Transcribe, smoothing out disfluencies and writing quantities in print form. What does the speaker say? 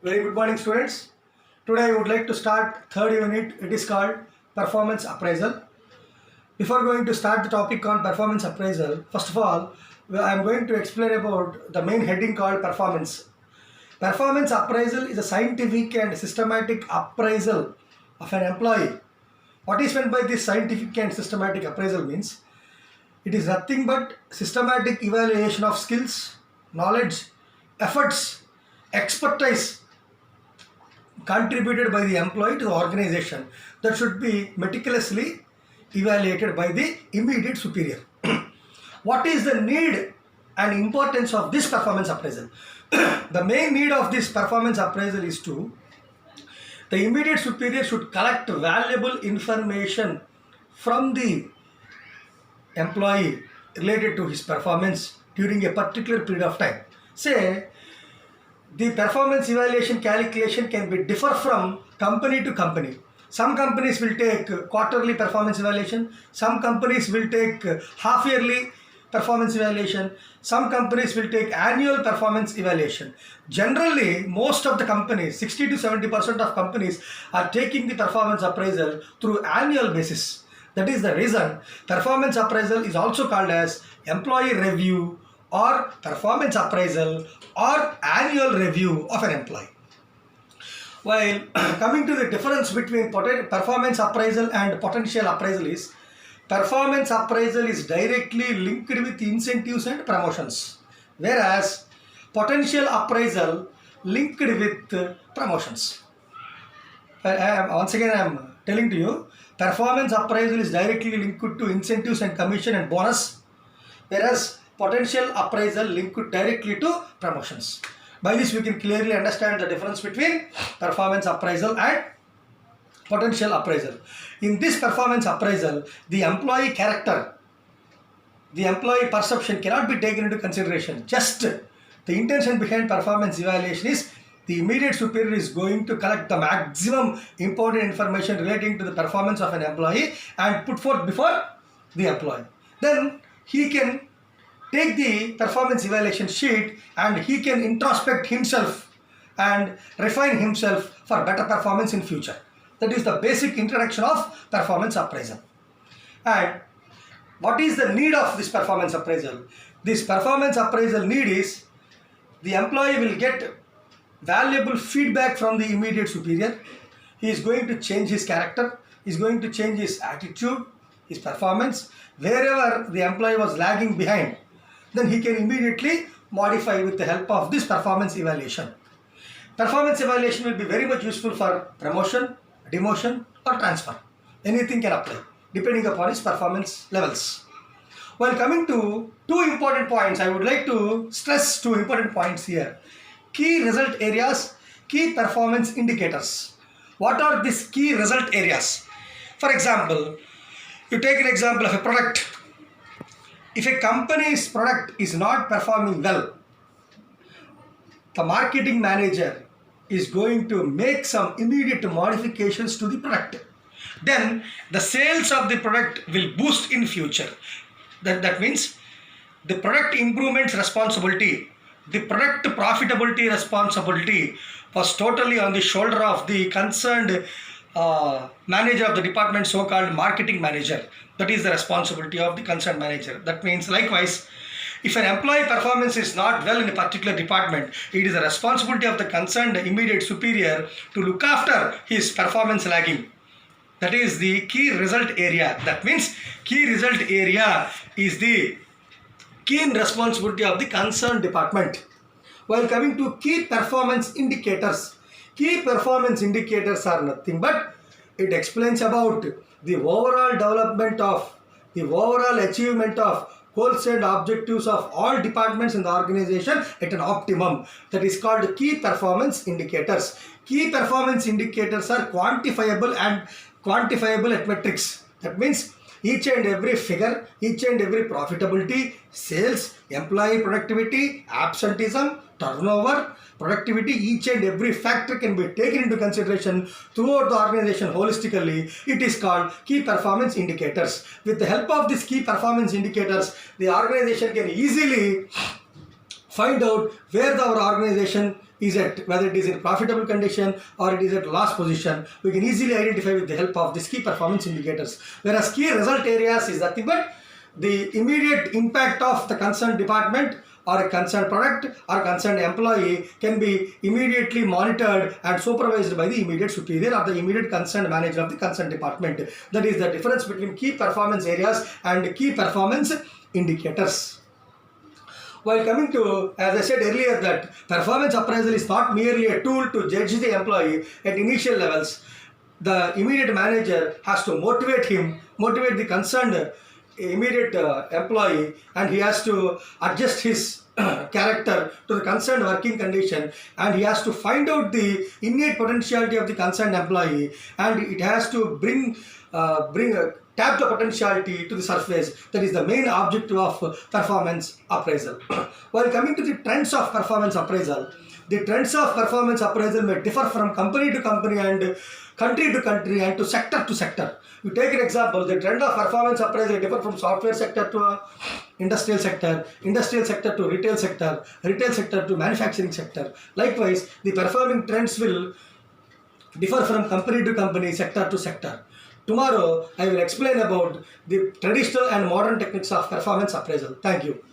Very good morning, students. Today I would like to start third unit. It is called performance appraisal. Before going to start the topic on performance appraisal, first of all, I am going to explain about the main heading called performance. Performance appraisal is a scientific and systematic appraisal of an employee. What is meant by this scientific and systematic appraisal means it is nothing but systematic evaluation of skills, knowledge, efforts, expertise contributed by the employee to the organization that should be meticulously evaluated by the immediate superior. What is the need and importance of this performance appraisal? The main need of this performance appraisal is to the immediate superior should collect valuable information from the employee related to his performance during a particular period of time. Say, the performance evaluation calculation can be differ from company to company. Some companies will take quarterly performance evaluation, some companies will take half yearly performance evaluation, some companies will take annual performance evaluation. Generally, most of the companies, 60 to 70% of companies are taking the performance appraisal through annual basis. That is the reason performance appraisal is also called as employee review or performance appraisal or annual review of an employee. While coming to the difference between performance appraisal and potential appraisal is, performance appraisal is directly linked with incentives and promotions, whereas potential appraisal linked with promotions. Once again I am telling to you, performance appraisal is directly linked to incentives and commission and bonus, whereas potential appraisal linked directly to promotions. By this we can clearly understand the difference between performance appraisal and potential appraisal. In this performance appraisal, the employee character, the employee perception cannot be taken into consideration. Just the intention behind performance evaluation is the immediate superior is going to collect the maximum important information relating to the performance of an employee and put forth before the employee. Then he can take the performance evaluation sheet and he can introspect himself and refine himself for better performance in future. That is the basic introduction of performance appraisal. And what is the need of this performance appraisal? This performance appraisal need is the employee will get valuable feedback from the immediate superior. He is going to change his character, he is going to change his attitude, his performance. Wherever the employee was lagging behind, then he can immediately modify with the help of this performance evaluation. Performance evaluation will be very much useful for promotion, demotion or transfer. Anything can apply depending upon his performance levels. While coming to two important points, I would like to stress two important points here. Key result areas, key performance indicators. What are these key result areas? For example, you take an example of a product. If a company's product is not performing well, the marketing manager is going to make some immediate modifications to the product. Then the sales of the product will boost in future. That means the product improvements responsibility, the product profitability responsibility was totally on the shoulder of the concerned manager of the department, so-called marketing manager. That is the responsibility of the concerned manager. That means likewise, if an employee performance is not well in a particular department, it is the responsibility of the concerned immediate superior to look after his performance lagging. That is the key result area. That means key result area is the keen responsibility of the concerned department. While coming to key performance indicators, key performance indicators are nothing but it explains about the overall development of, the overall achievement of goals and objectives of all departments in the organization at an optimum. That is called key performance indicators. Key performance indicators are quantifiable at metrics. That means each and every figure, each and every profitability, sales, employee productivity, absenteeism, turnover, productivity, each and every factor can be taken into consideration throughout the organization holistically. It is called key performance indicators. With the help of these key performance indicators, the organization can easily find out where our organization is at, whether it is in profitable condition or it is at loss position, we can easily identify with the help of these key performance indicators. Whereas key result areas is nothing but the immediate impact of the concerned department or a concerned product or concerned employee can be immediately monitored and supervised by the immediate superior or the immediate concerned manager of the concerned department. That is the difference between key performance areas and key performance indicators. While coming to, as I said earlier, that performance appraisal is not merely a tool to judge the employee at initial levels. The immediate manager has to motivate the concerned immediate employee, and he has to adjust his character to the concerned working condition, and he has to find out the innate potentiality of the concerned employee, and it has to tap the potentiality to the surface. That is the main objective of performance appraisal. While coming to the trends of performance appraisal, the trends of performance appraisal may differ from company to company and country to country and to sector to sector. You take an example, the trend of performance appraisal differ from software sector to industrial sector to retail sector to manufacturing sector. Likewise, the performing trends will differ from company to company, sector to sector. Tomorrow, I will explain about the traditional and modern techniques of performance appraisal. Thank you.